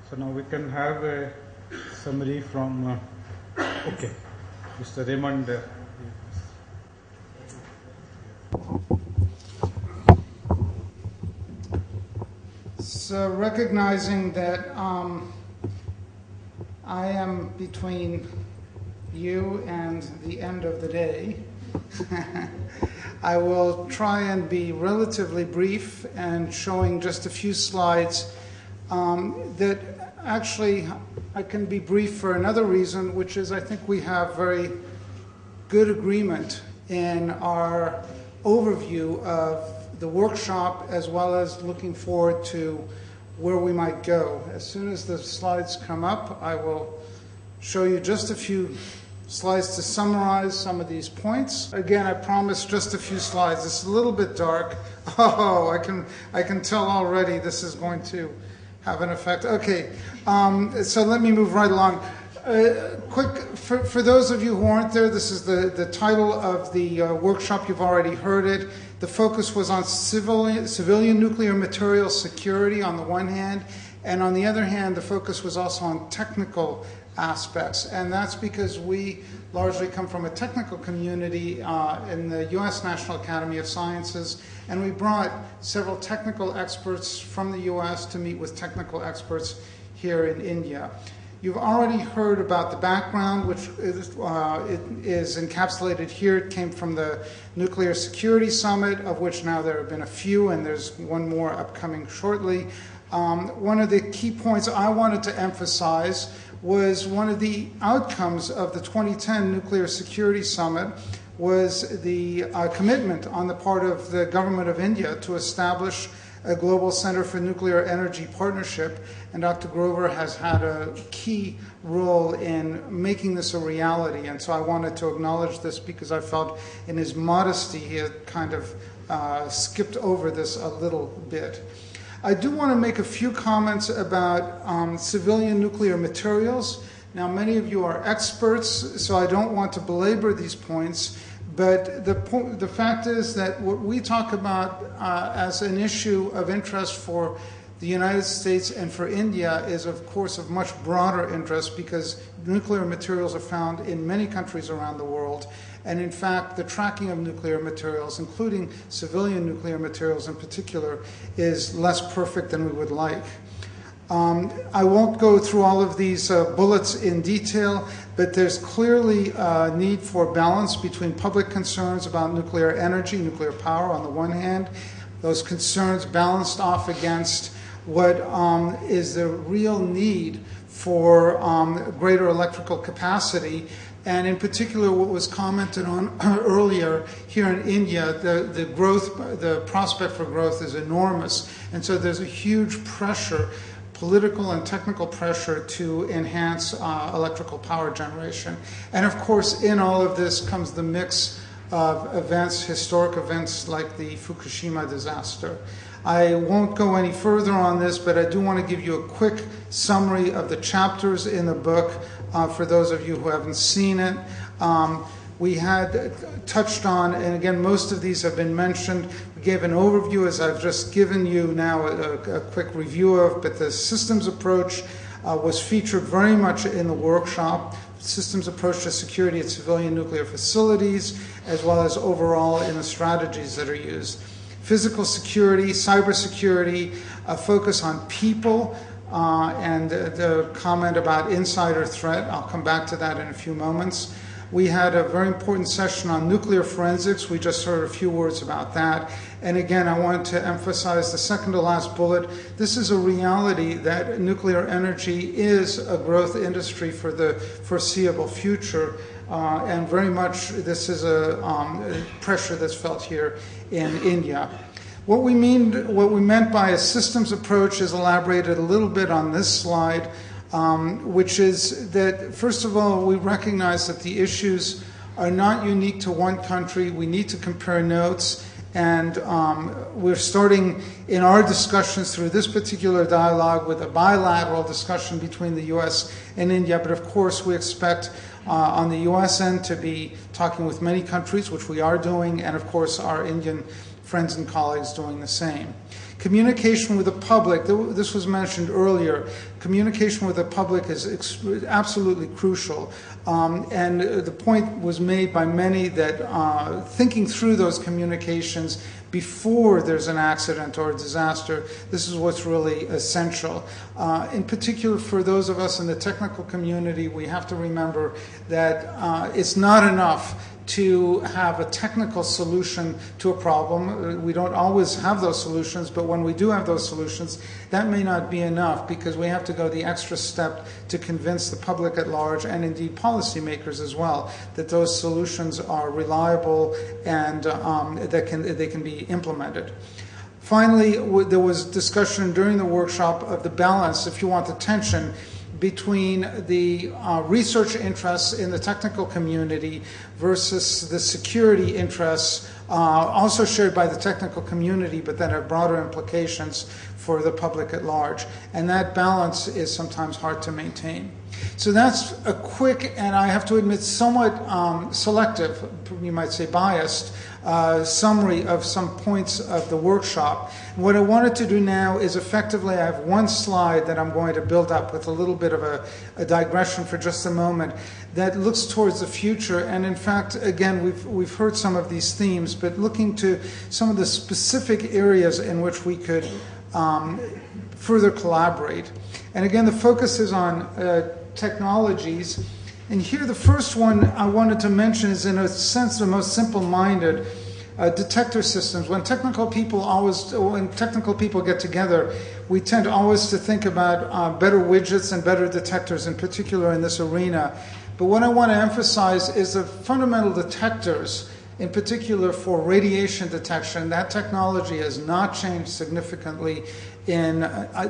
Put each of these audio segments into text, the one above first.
So now we can have a summary from, okay, Mr. Raymond. So recognizing that I am between you and the end of the day, I will try and be relatively brief and showing just a few slides that actually I can be brief for another reason, which is I think we have very good agreement in our overview of the workshop as well as looking forward to where we might go. As soon as the slides come up, I will show you just a few slides to summarize some of these points. Again, I promise just a few slides. It's a little bit dark. Oh, I can tell already this is going to have an effect. Okay, so let me move right along. Quick, for those of you who aren't there, this is the title of the workshop. You've already heard it. The focus was on civilian nuclear materials security on the one hand, and on the other hand, the focus was also on technical aspects. And that's because we largely come from a technical community in the U.S. National Academy of Sciences, and we brought several technical experts from the U.S. to meet with technical experts here in India. You've already heard about the background, which is encapsulated here. It came from the Nuclear Security Summit, of which now there have been a few, and there's one more upcoming shortly. One of the key points I wanted to emphasize was one of the outcomes of the 2010 Nuclear Security Summit was the commitment on the part of the government of India to establish a global center for nuclear energy partnership, and Dr. Grover has had a key role in making this a reality, and so I wanted to acknowledge this because I felt in his modesty he had kind of skipped over this a little bit. I do want to make a few comments about civilian nuclear materials. Now, many of you are experts, so I don't want to belabor these points. But the fact is that what we talk about as an issue of interest for the United States and for India is, of course, of much broader interest because nuclear materials are found in many countries around the world. And in fact, the tracking of nuclear materials, including civilian nuclear materials in particular, is less perfect than we would like. I won't go through all of these bullets in detail, but there's clearly a need for balance between public concerns about nuclear energy, nuclear power on the one hand, those concerns balanced off against what is the real need for greater electrical capacity, and in particular what was commented on earlier here in India, the prospect for growth is enormous, and so there's a huge pressure, political and technical pressure to enhance electrical power generation. And of course, in all of this comes the mix of events, historic events like the Fukushima disaster. I won't go any further on this, but I do want to give you a quick summary of the chapters in the book for those of you who haven't seen it. We had touched on, and again, most of these have been mentioned. We gave an overview, as I've just given you now a quick review of, but the systems approach was featured very much in the workshop. Systems approach to security at civilian nuclear facilities, as well as overall in the strategies that are used. Physical security, cybersecurity, a focus on people, and the comment about insider threat. I'll come back to that in a few moments. We had a very important session on nuclear forensics. We just heard a few words about that. And again, I want to emphasize the second to last bullet. This is a reality that nuclear energy is a growth industry for the foreseeable future. And very much this is a pressure that's felt here in India. What we meant by a systems approach is elaborated a little bit on this slide. Which is that, first of all, we recognize that the issues are not unique to one country. We need to compare notes, and we're starting in our discussions through this particular dialogue with a bilateral discussion between the U.S. and India, but of course we expect on the U.S. end to be talking with many countries, which we are doing, and of course our Indian friends and colleagues doing the same. Communication with the public, this was mentioned earlier. communication with the public is absolutely crucial. And the point was made by many that thinking through those communications before there's an accident or a disaster, this is what's really essential. In particular, for those of us in the technical community, we have to remember that it's not enough to have a technical solution to a problem. We don't always have those solutions, but when we do have those solutions, that may not be enough because we have to go the extra step to convince the public at large and indeed policymakers as well that those solutions are reliable and that they can be implemented. Finally, there was discussion during the workshop of the balance, if you want, the tension between the research interests in the technical community versus the security interests also shared by the technical community, but that have broader implications for the public at large. And that balance is sometimes hard to maintain. So that's a quick, and I have to admit, somewhat selective, you might say biased, summary of some points of the workshop. What I wanted to do now is effectively, I have one slide that I'm going to build up with a little bit of a digression for just a moment that looks towards the future. And in fact, again, we've heard some of these themes, but looking to some of the specific areas in which we could further collaborate. And again, the focus is on technologies. And here the first one I wanted to mention is, in a sense, the most simple-minded, detector systems. When technical people get together, we tend always to think about better widgets and better detectors, in particular in this arena. But what I want to emphasize is the fundamental detectors, in particular for radiation detection. That technology has not changed significantly in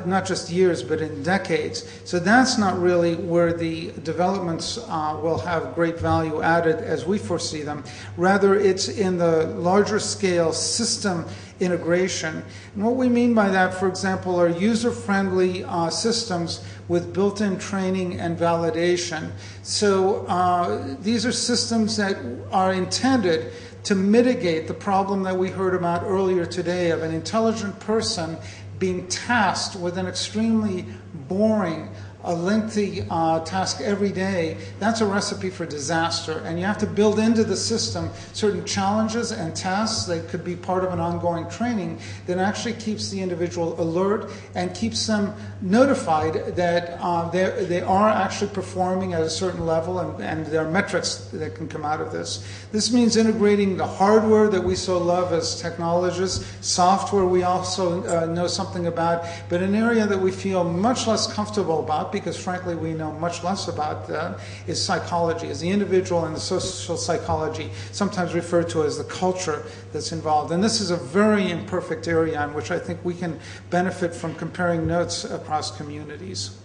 not just years, but in decades. So that's not really where the developments will have great value added as we foresee them. Rather, it's in the larger scale system integration. And what we mean by that, for example, are user-friendly systems with built-in training and validation. So these are systems that are intended to mitigate the problem that we heard about earlier today of an intelligent person being tasked with an extremely boring, a lengthy task every day. That's a recipe for disaster. And you have to build into the system certain challenges and tasks that could be part of an ongoing training that actually keeps the individual alert and keeps them notified that they are actually performing at a certain level, and there are metrics that can come out of this. This means integrating the hardware that we so love as technologists, software we also know something about, but an area that we feel much less comfortable about, because frankly we know much less about that, is psychology, is the individual and the social psychology, sometimes referred to as the culture that's involved. And this is a very imperfect area on which I think we can benefit from comparing notes across communities.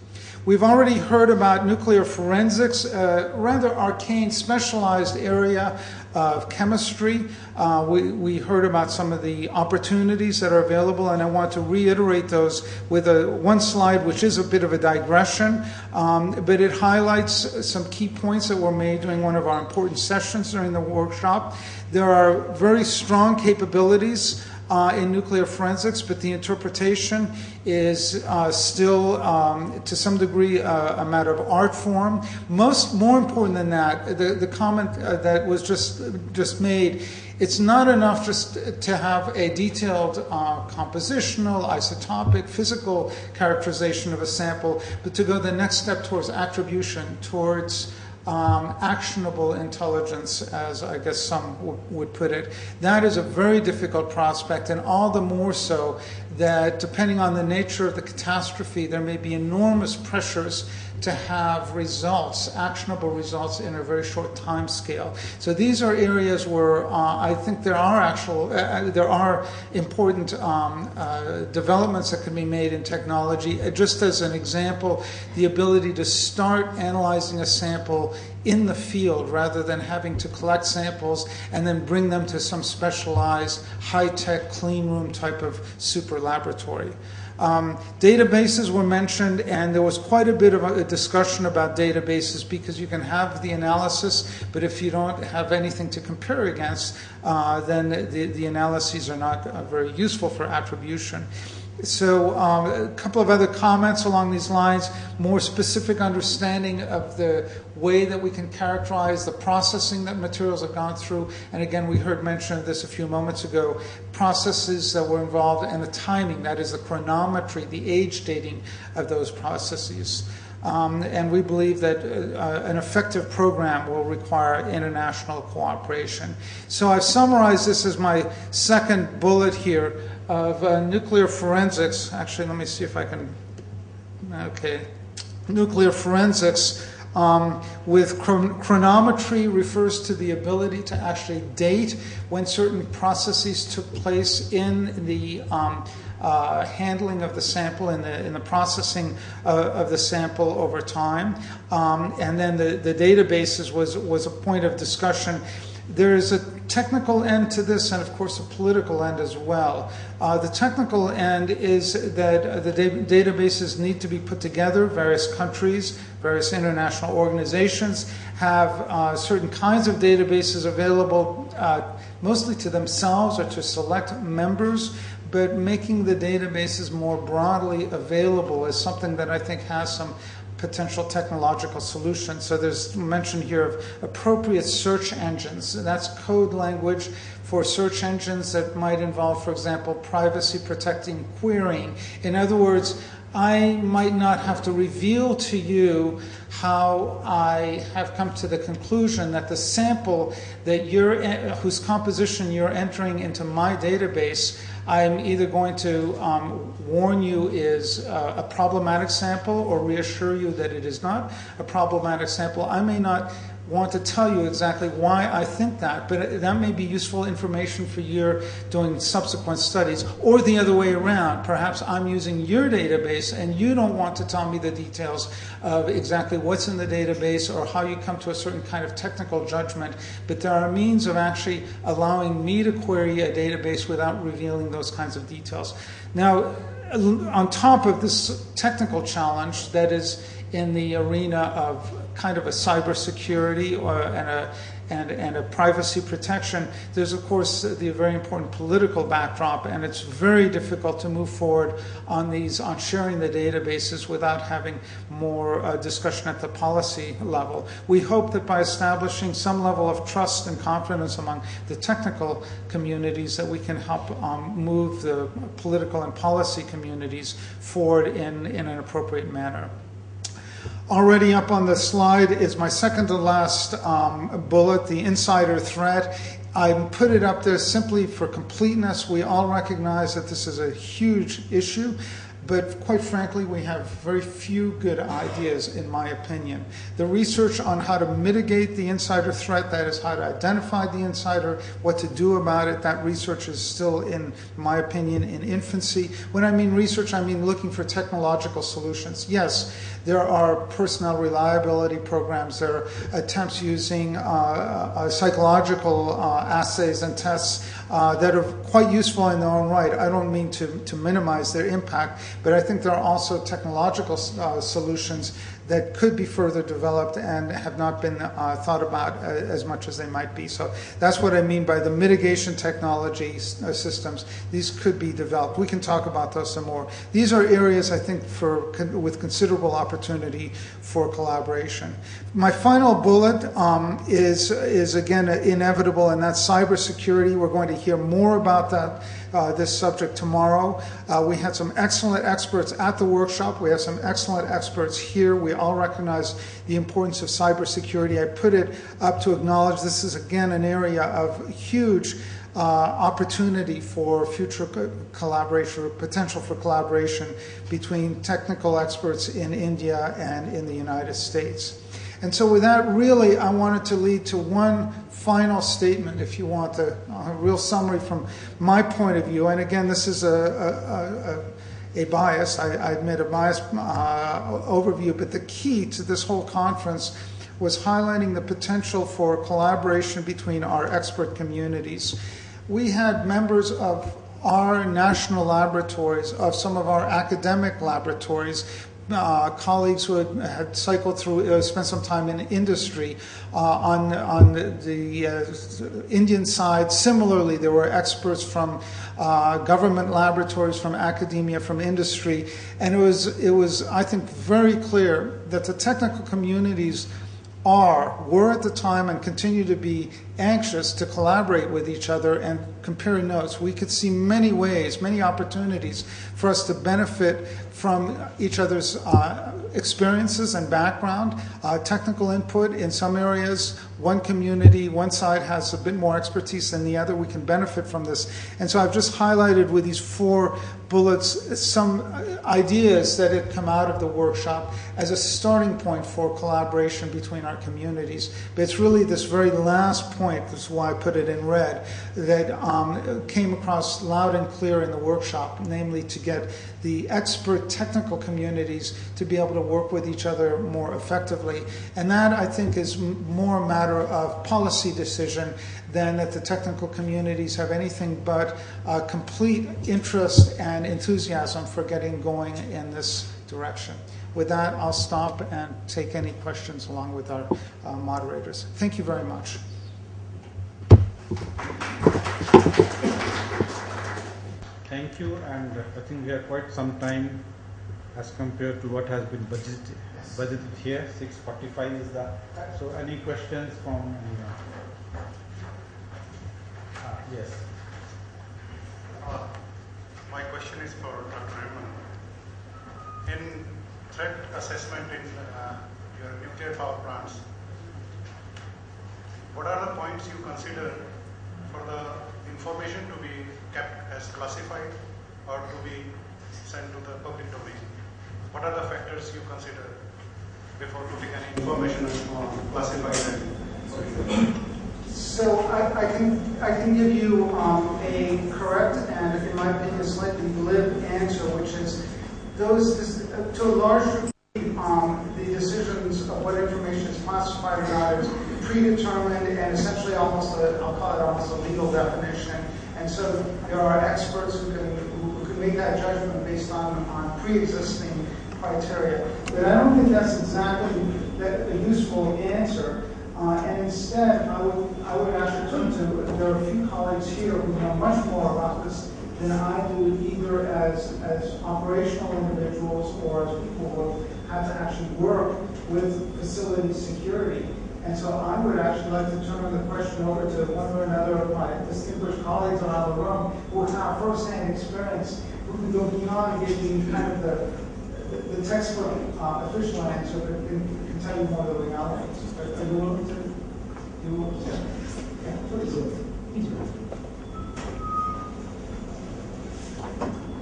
We've already heard about nuclear forensics, a rather arcane, specialized area of chemistry. We heard about some of the opportunities that are available, and I want to reiterate those with one slide, which is a bit of a digression, but it highlights some key points that were made during one of our important sessions during the workshop. There are very strong capabilities in nuclear forensics, but the interpretation is still, to some degree, a matter of art form. More important than that, the comment that was just made, it's not enough just to have a detailed compositional, isotopic, physical characterization of a sample, but to go the next step towards attribution, towards actionable intelligence, as I guess some would put it. That is a very difficult prospect, and all the more so that depending on the nature of the catastrophe, there may be enormous pressures to have results, actionable results, in a very short time scale. So these are areas where I think there are important developments that can be made in technology. Just as an example, the ability to start analyzing a sample in the field rather than having to collect samples and then bring them to some specialized high-tech clean room type of super laboratory. Databases were mentioned, and there was quite a bit of a discussion about databases because you can have the analysis, but if you don't have anything to compare against, then the analyses are not very useful for attribution. So a couple of other comments along these lines, more specific understanding of the way that we can characterize the processing that materials have gone through. And again, we heard mention of this a few moments ago, processes that were involved and the timing, that is the chronometry, the age dating of those processes. And we believe that an effective program will require international cooperation. So I've summarized this as my second bullet here of nuclear forensics. Actually, let me see if I can, okay. Nuclear forensics with chronometry refers to the ability to actually date when certain processes took place in the handling of the sample, in the processing of the sample over time. And then the databases was a point of discussion. There is a technical end to this and, of course, a political end as well. The technical end is that the databases need to be put together. Various countries, various international organizations have certain kinds of databases available mostly to themselves or to select members, but making the databases more broadly available is something that I think has some potential technological solutions. So there's mention here of appropriate search engines. That's code language for search engines that might involve, for example, privacy protecting querying. In other words, I might not have to reveal to you how I have come to the conclusion that the sample that whose composition you're entering into my database, I'm either going to warn you is a problematic sample or reassure you that it is not a problematic sample. I may not want to tell you exactly why I think that, but that may be useful information for your doing subsequent studies, or the other way around. Perhaps I'm using your database and you don't want to tell me the details of exactly what's in the database or how you come to a certain kind of technical judgment, but there are means of actually allowing me to query a database without revealing those kinds of details. Now, on top of this technical challenge that is in the arena of kind of a cybersecurity and a privacy protection, there's of course the very important political backdrop, and it's very difficult to move forward on sharing the databases without having more discussion at the policy level. We hope that by establishing some level of trust and confidence among the technical communities that we can help move the political and policy communities forward in an appropriate manner. Already up on the slide is my second to last bullet, the insider threat. I put it up there simply for completeness. We all recognize that this is a huge issue, but quite frankly, we have very few good ideas, in my opinion. The research on how to mitigate the insider threat, that is how to identify the insider, what to do about it, that research is still, in my opinion, in infancy. When I mean research, I mean looking for technological solutions. Yes, there are personnel reliability programs. There are attempts using psychological assays and tests that are quite useful in their own right. I don't mean to minimize their impact, but I think there are also technological solutions that could be further developed and have not been thought about as much as they might be. So that's what I mean by the mitigation technology systems. These could be developed. We can talk about those some more. These are areas, I think, with considerable opportunity for collaboration. My final bullet is again inevitable, and that's cybersecurity. We're going to hear more about that. This subject tomorrow. We had some excellent experts at the workshop. We have some excellent experts here. We all recognize the importance of cybersecurity. I put it up to acknowledge this is, again, an area of huge opportunity for future collaboration, or potential for collaboration between technical experts in India and in the United States. And so with that, really, I wanted to lead to one final statement, if you want, a real summary from my point of view. And again, this is a bias, I admit, a biased overview, but the key to this whole conference was highlighting the potential for collaboration between our expert communities. We had members of our national laboratories, of some of our academic laboratories, colleagues who had cycled through, spent some time in industry. On the Indian side, similarly, there were experts from government laboratories, from academia, from industry, and it was, I think, very clear that the technical communities were at the time and continue to be anxious to collaborate with each other and compare notes. We could see many ways, many opportunities for us to benefit from each other's experiences and background, technical input. In some areas, one community, one side has a bit more expertise than the other. We can benefit from this. And so I've just highlighted with these 4 bullets some ideas that had come out of the workshop as a starting point for collaboration between our communities. But it's really this very last point, this is why I put it in red, that came across loud and clear in the workshop, namely to get the expert technical communities to be able to work with each other more effectively. And that, I think, is more a matter of policy decision than that the technical communities have anything but complete interest and enthusiasm for getting going in this direction. With that, I'll stop and take any questions along with our moderators. Thank you very much. Thank you, and I think we have quite some time as compared to what has been budgeted here. 6:45 is that. So any questions from anyone? Yes. My question is for Dr. Raymond. In threat assessment in your nuclear power plants, what are the points you consider for the information to be kept as classified or to be sent to the public domain? What are the factors you consider before putting any information on classified? So I can give you a correct and, in my opinion, a slightly glib answer, which is to a large degree, the decisions of what information is classified or not is predetermined and essentially I'll call it almost a legal definition. And so there are experts who can make that judgment based on pre-existing criteria. But I don't think that's exactly a useful answer. And instead, I would actually turn to, there are a few colleagues here who know much more about this than I do, either as operational individuals or as people who have to actually work with facility security. And so I would actually like to turn the question over to one or another of my distinguished colleagues around the room who have first-hand experience, who can go beyond giving kind of the textbook official answer, but can tell you more of the realities. Are you willing to? Yeah, please.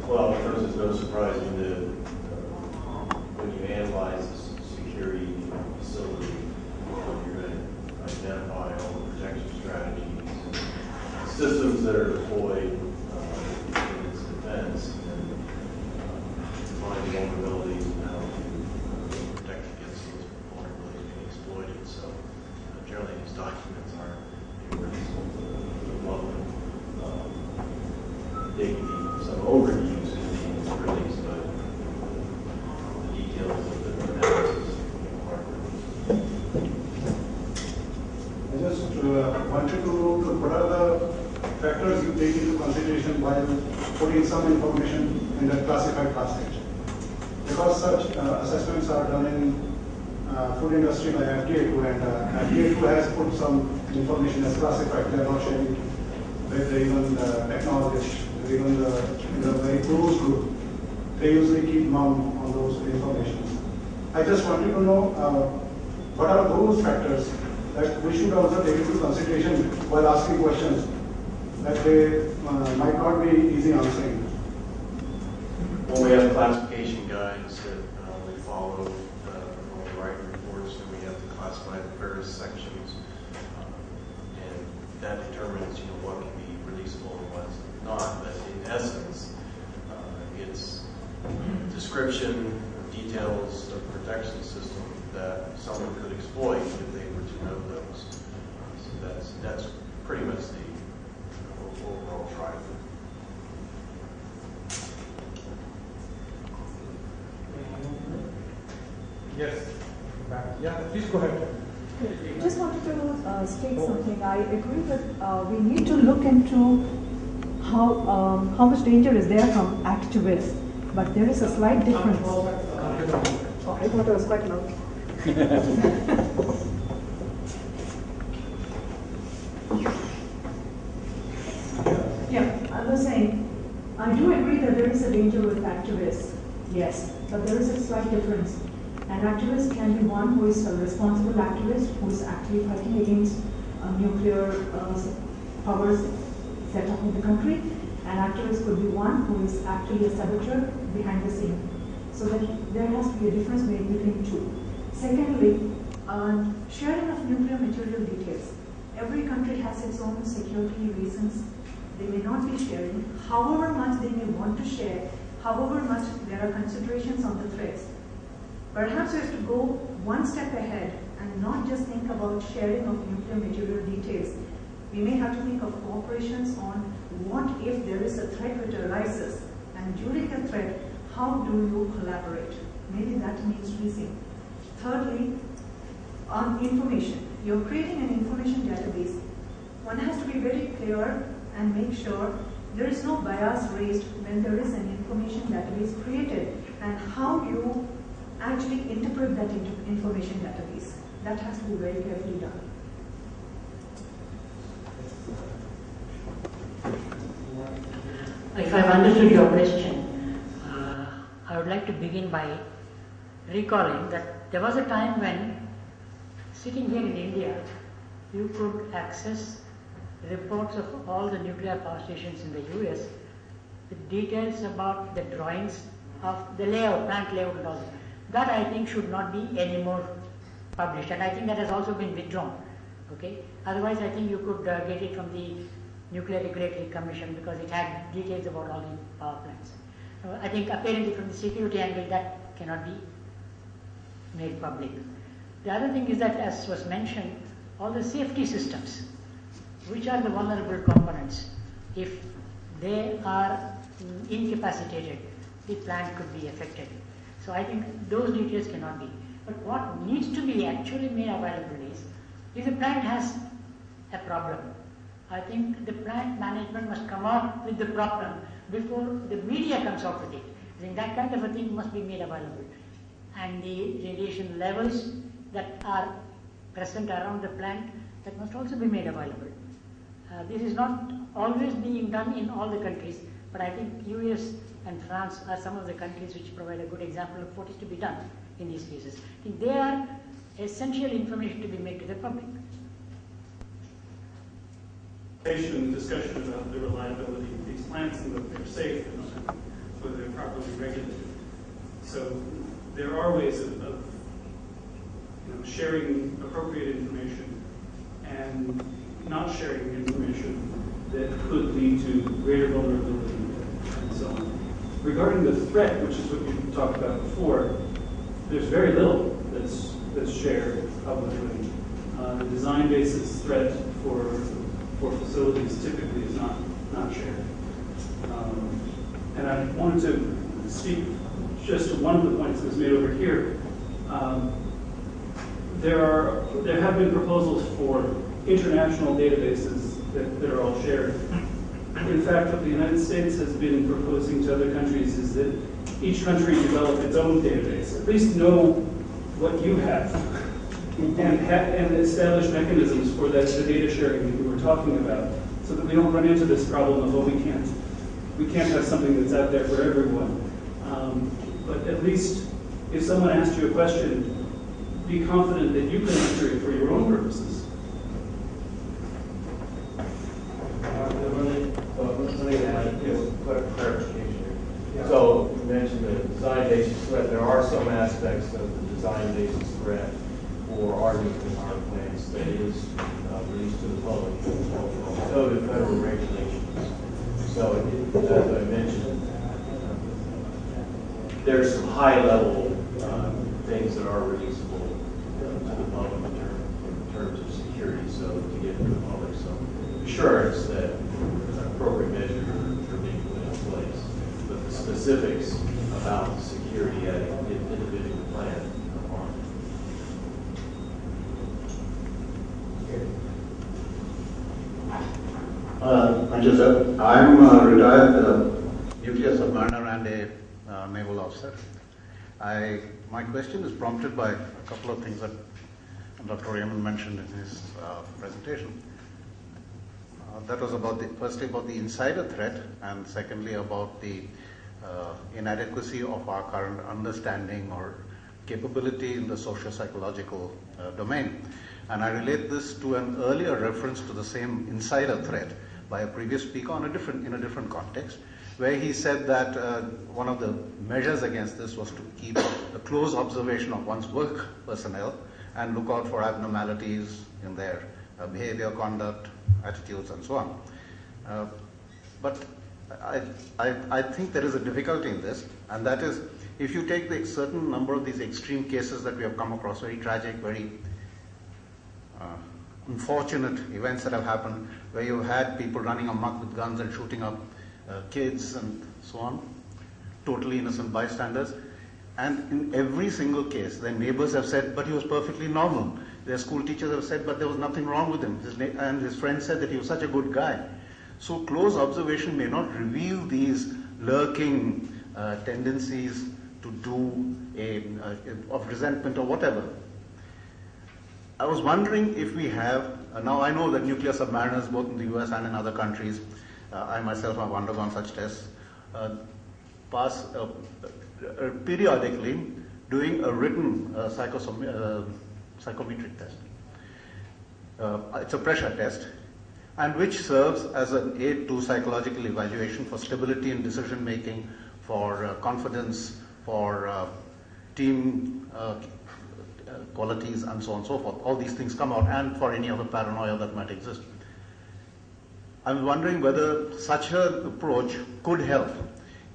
Well, of course, it's no surprising that when you analyze the security facility, you're going to identify all the protection strategies and systems that are deployed in its defense and find vulnerabilities and how to protect against those vulnerabilities being exploited. So generally these documents are the public. They can be some overuse in being released, but the details of the analysis are I just wanted to know what are the factors you take into consideration while putting some information in the classified package. Because such assessments are done in food industry by FDA2, and FDA2 has put some information as classified. They are not sharing with even the technologists, even the very close group. They usually keep mum on those information. I just wanted to know what are those factors that we should also take into consideration while asking questions that they might not be easy answering. Well, we have classification guides that we follow when we write reports, and we have to classify the various sections, and that determines what can be releasable and what's not. But in essence, it's description, details of protection system that someone could exploit if they were to know those. So that's pretty much the overall driver. Yes. Yeah, please go ahead. Just wanted to state something. I agree that we need to look into how much danger is there from activists, but there is a slight difference. Oh, I thought it was quite loud. Yeah, I was saying, I do agree that there is a danger with activists, yes, but there is a slight difference. An activist can be one who is a responsible activist who is actually fighting against nuclear powers set up in the country. An activist could be one who is actually a saboteur behind the scene. So that there has to be a difference made between two. Secondly, sharing of nuclear material details. Every country has its own security reasons. They may not be sharing. However much they may want to share, however much there are considerations on the threats. Perhaps we have to go one step ahead and not just think about sharing of nuclear material details. We may have to think of cooperations on what if there is a threat which arises, and during a threat, how do you collaborate? Maybe that needs freezing. Thirdly, on information. You're creating an information database. One has to be very clear and make sure there is no bias raised when there is an information database created, and how you actually interpret that information database. That has to be very carefully done. If I've understood your question, I would like to begin by recalling that there was a time when, sitting here in India, you could access reports of all the nuclear power stations in the US with details about the drawings of the layout, plant layout and all that. That I think should not be anymore published, and I think that has also been withdrawn. Okay. Otherwise, I think you could get it from the Nuclear Regulatory Commission because it had details about all the power plants. I think apparently from the security angle that cannot be made public. The other thing is that, as was mentioned, all the safety systems, which are the vulnerable components, if they are incapacitated, the plant could be affected. So I think those details cannot be. But what needs to be actually made available is, if the plant has a problem, I think the plant management must come out with the problem before the media comes out with it. I think that kind of a thing must be made available. And the radiation levels that are present around the plant, that must also be made available. This is not always being done in all the countries, but I think US and France are some of the countries which provide a good example of what is to be done in these cases. I think they are essential information to be made to the public. Discussion about the reliability of these plants and whether they're safe and whether they're properly regulated. So there are ways of sharing appropriate information and not sharing information that could lead to greater vulnerability and so on. Regarding the threat, which is what you talked about before, there's very little that's shared publicly. The design basis threat for facilities typically is not shared. And I wanted to speak just to one of the points that was made over here. There have been proposals for international databases that are all shared. In fact, what the United States has been proposing to other countries is that each country develop its own database, at least know what you have, and establish mechanisms for the data sharing that you were talking about, so that we don't run into this problem of, oh, we can't have something that's out there for everyone. But at least if someone asks you a question, be confident that you can answer it for your own purposes. Let me add just quick clarification here. Yeah. So you mentioned the design basis threat. There are some aspects of the design basis threat for our nuclear power plants that is released to the public. So do federal regulations. So as I mentioned, there's some high-level things that are releasable to the public in terms of security. So to give the public some assurance that appropriate measures are being put in place. But the specifics about the security at an individual plant aren't. Thank you, sir. I'm a retired nuclear submariner and a naval officer. My question is prompted by a couple of things that Dr. Raymond mentioned in his presentation. That was firstly about the insider threat, and secondly about the inadequacy of our current understanding or capability in the socio-psychological domain. And I relate this to an earlier reference to the same insider threat by a previous speaker in a different context, where he said that one of the measures against this was to keep a close observation of one's work personnel and look out for abnormalities in their behavior, conduct, attitudes, and so on. But I think there is a difficulty in this, and that is, if you take the certain number of these extreme cases that we have come across, very tragic, very unfortunate events that have happened, where you've had people running amok with guns and shooting up kids and so on, totally innocent bystanders. And in every single case, their neighbors have said, but he was perfectly normal. Their school teachers have said, but there was nothing wrong with him. And his friends said that he was such a good guy. So close observation may not reveal these lurking tendencies to do of resentment or whatever. I was wondering if we have, now I know that nuclear submariners, both in the US and in other countries, I myself have undergone such tests, pass periodically doing a written psychometric test. It's a pressure test, and which serves as an aid to psychological evaluation for stability in decision making, for confidence, for team qualities, and so on and so forth. All these things come out, and for any other paranoia that might exist. I'm wondering whether such an approach could help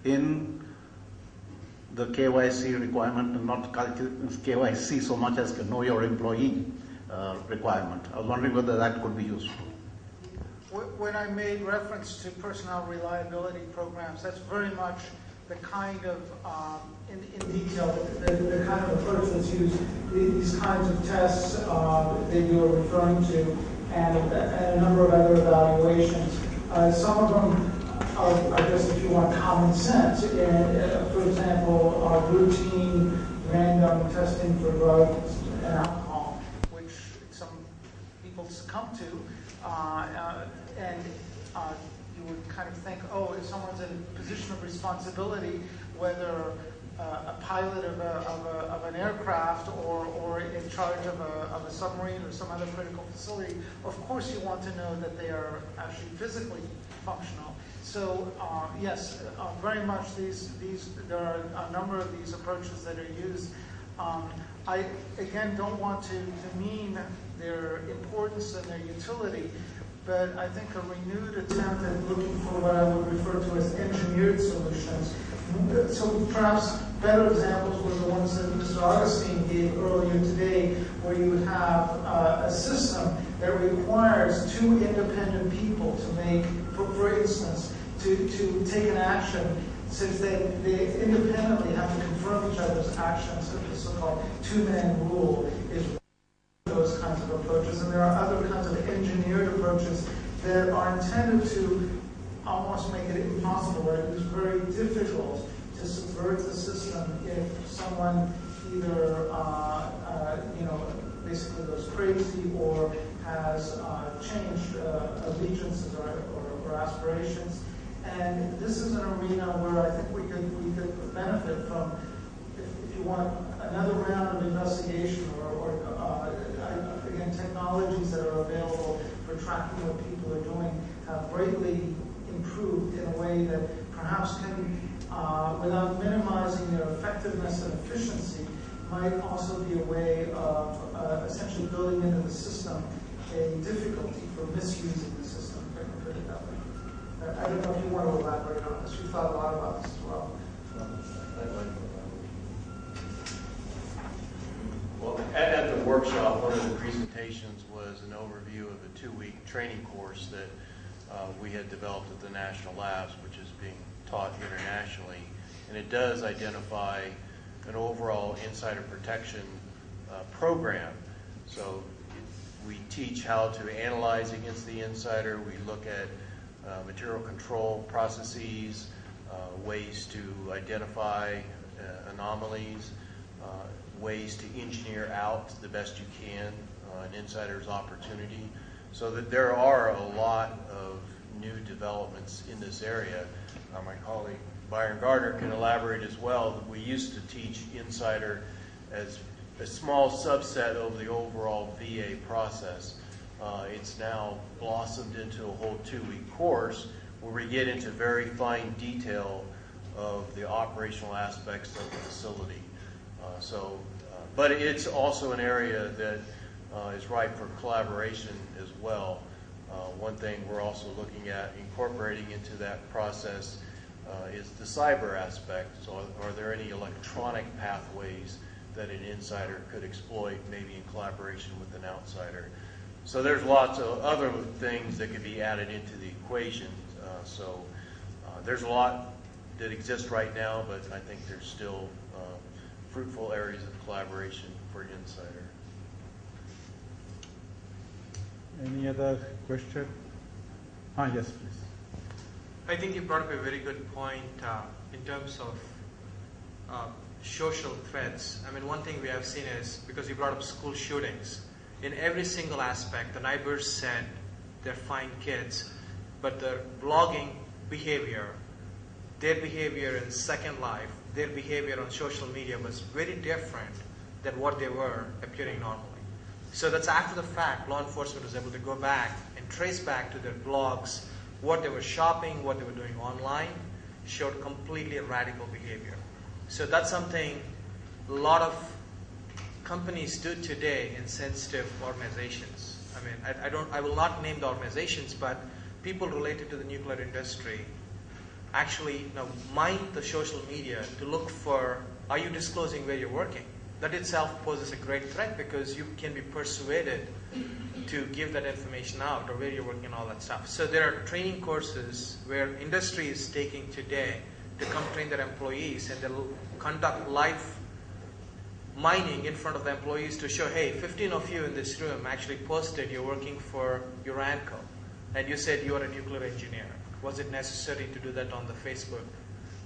in the KYC requirement, and not KYC so much as know your employee requirement. I was wondering whether that could be useful. When I made reference to personnel reliability programs, that's very much the kind of, in detail, the kind of approach that's used, these kinds of tests that you are referring to, and a number of other evaluations. Some of them are, I guess, if you want, common sense. For example, routine random testing for drugs and alcohol, which some people succumb to, and you would kind of think, oh, if someone's in a position of responsibility, whether a pilot of an aircraft or in charge of a submarine or some other critical facility, of course you want to know that they are actually physically functional. So yes, very much there are a number of these approaches that are used. I, again, don't want to demean their importance and their utility, but I think a renewed attempt at looking for what I would refer to as engineered solutions. So perhaps better examples were the ones that Mr. Augustine gave earlier today, where you would have a system that requires two independent people to make, for instance, to take an action, since they independently have to confirm each other's actions. So the so-called two-man rule is those kinds of approaches, and there are other kinds of engineered approaches that are intended to almost make it impossible, or at least very difficult, to subvert the system if someone either basically goes crazy or has changed allegiances or aspirations. And this is an arena where I think we could benefit from, if you want, another round of investigation or again, technologies that are available for tracking what people are doing have greatly improved in a way that perhaps can, without minimizing their effectiveness and efficiency, might also be a way of essentially building into the system a difficulty for misusing the system, if I can put it that way. I don't know if you want to elaborate on this. We've thought a lot about this as well. Well, at the workshop, one of the presentations was an overview of a 2-week training course that we had developed at the National Labs, which is being taught internationally. And it does identify an overall insider protection program. So we teach how to analyze against the insider. We look at material control processes, ways to identify anomalies, ways to engineer out the best you can an insider's opportunity. So that there are a lot of new developments in this area. My colleague Byron Gardner can elaborate as well. We used to teach insider as a small subset of the overall VA process. It's now blossomed into a whole 2-week course where we get into very fine detail of the operational aspects of the facility. But it's also an area that is ripe for collaboration as well. One thing we're also looking at incorporating into that process is the cyber aspect. So are there any electronic pathways that an insider could exploit, maybe in collaboration with an outsider? So there's lots of other things that could be added into the equation. There's a lot that exists right now, but I think there's still fruitful areas of collaboration for an insider. Any other question? Yes, please. I think you brought up a very good point in terms of social threats. I mean, one thing we have seen is, because you brought up school shootings, in every single aspect, the neighbors said they're fine kids, but their blogging behavior, their behavior in Second Life, their behavior on social media was very different than what they were appearing normally. So that's after the fact, law enforcement was able to go back and trace back to their blogs what they were shopping, what they were doing online, showed completely radical behavior. So that's something a lot of companies do today in sensitive organizations. I mean, I will not name the organizations, but people related to the nuclear industry actually mine the social media to look for, are you disclosing where you're working? That itself poses a great threat, because you can be persuaded to give that information out, or where you're working and all that stuff. So there are training courses where industry is taking today to come train their employees, and they'll conduct live mining in front of the employees to show, hey, 15 of you in this room actually posted you're working for Uranco, and you said you are a nuclear engineer. Was it necessary to do that on the Facebook?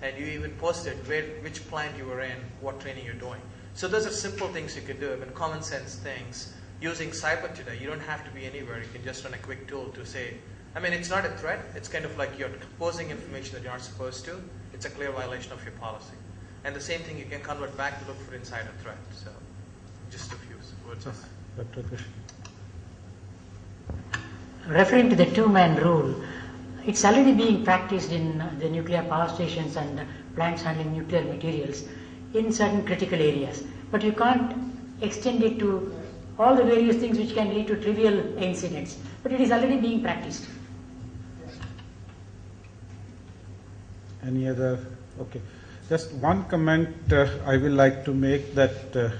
And you even posted which plant you were in, what training you're doing. So those are simple things you could do, I mean, common sense things. Using cyber today, you don't have to be anywhere. You can just run a quick tool to say, I mean, it's not a threat. It's kind of like you're posting information that you're not supposed to. It's a clear violation of your policy. And the same thing, you can convert back to look for insider threat. So just a few words on that. Dr. Krishna. Referring to the two-man rule, it's already being practiced in the nuclear power stations and plants handling nuclear materials in certain critical areas. But you can't extend it to all the various things which can lead to trivial incidents. But it is already being practiced. Any other? Okay. Just one comment I will like to make, that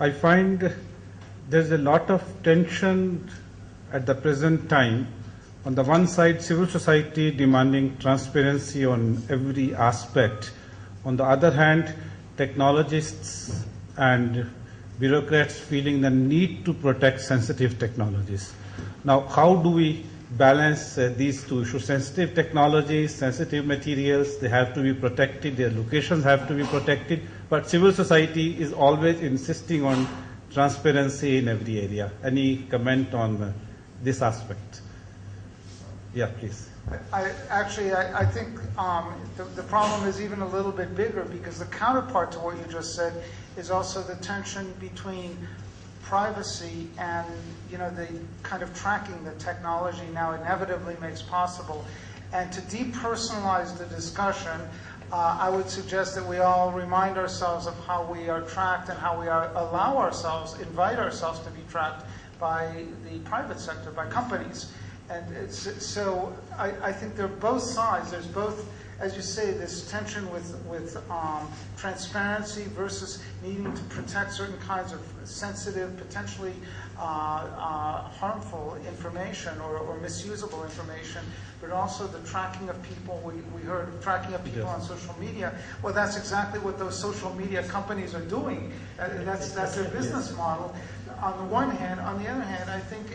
I find there's a lot of tension at the present time. On the one side, civil society demanding transparency on every aspect. On the other hand, technologists and bureaucrats feeling the need to protect sensitive technologies. Now, how do we balance these two issues? Sensitive technologies, sensitive materials, they have to be protected, their locations have to be protected, but civil society is always insisting on transparency in every area. Any comment on this aspect? Yeah, please. I think the problem is even a little bit bigger, because the counterpart to what you just said is also the tension between privacy and the kind of tracking that technology now inevitably makes possible. And to depersonalize the discussion, I would suggest that we all remind ourselves of how we are tracked and how we invite ourselves to be tracked by the private sector, by companies. And so I think there are both sides. There's both, as you say, this tension with transparency versus needing to protect certain kinds of sensitive, potentially harmful information or misusable information, but also the tracking of people. We heard of tracking of people on social media. Well, that's exactly what those social media companies are doing. That's their business model. on the one hand. On the other hand, I think,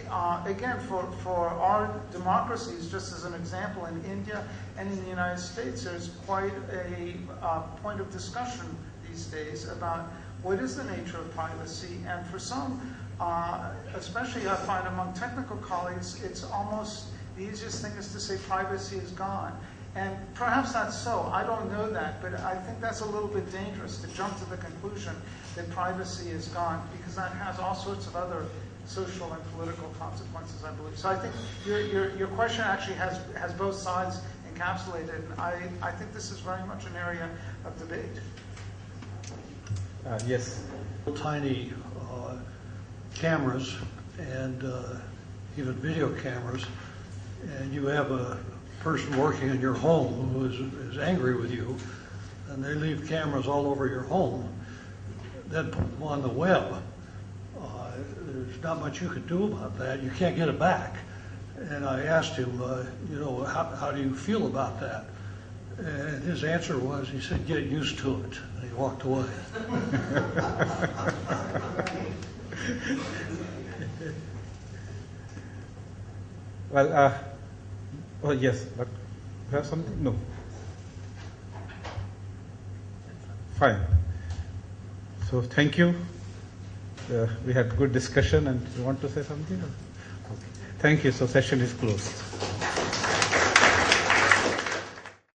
again, for our democracies, just as an example, in India and in the United States, there's quite a point of discussion these days about what is the nature of privacy. And for some, especially I find among technical colleagues, it's almost the easiest thing is to say privacy is gone. And perhaps that's so. I don't know that, but I think that's a little bit dangerous to jump to the conclusion that privacy is gone, because that has all sorts of other social and political consequences, I believe. So I think your question actually has both sides encapsulated, and I think this is very much an area of debate. Yes. Tiny cameras and even video cameras, and you have a person working in your home who is angry with you, and they leave cameras all over your home, then put them on the web. There's not much you can do about that. You can't get it back. And I asked him, how do you feel about that? And his answer was, he said, get used to it. And he walked away. Well, yes, but you have something? No. Fine. So thank you. We had good discussion, and you want to say something? Okay. Thank you. So session is closed.